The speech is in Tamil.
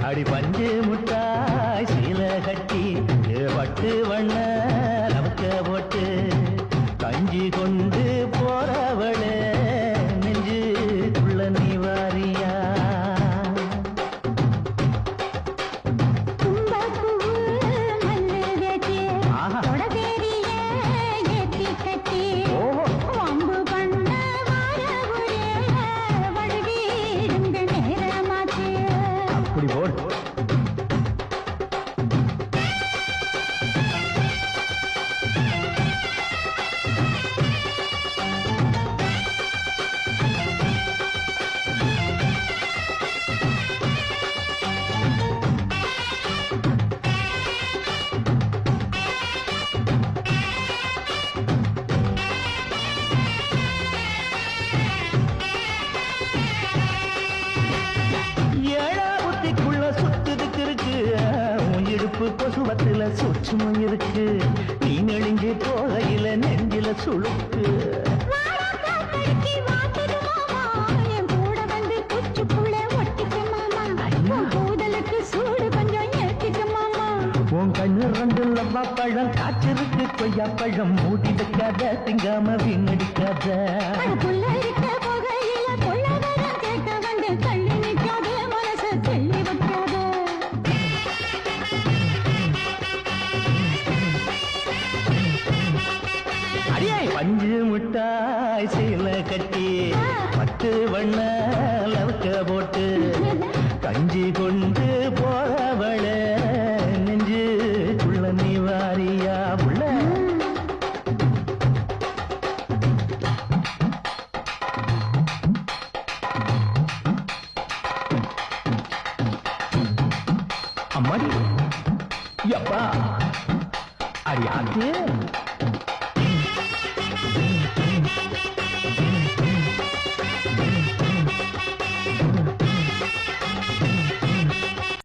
அடி பஞ்சு முட்டாய் சீல கட்டி பட்டு வண்ண நமக்க போட்டு கஞ்சி கொண்டு போறவளே நெஞ்சுக்குள்ள நீ வாரியா அப்படி போடு கொசுவத்துல சூட்சுமம் இருக்கு நீ நெளிஞ்சு போகையில நெஞ்சில சுழுக்கு உன் கண்ணு ரெண்டு லவ்வா பழம் காய்ச்சிருக்கு கொய்யா பழம் மூடி வைக்காத திங்காம வீணடிக்காத பஞ்சு முட்டாய் சீல கட்டி பட்டு வண்ண லவக்க போட்டு கஞ்சி கொண்டு போறவள நெஞ்சுக்குள்ள நீ வாரியா உள்ள அம்மாடி யப்பா அடி ஆத்து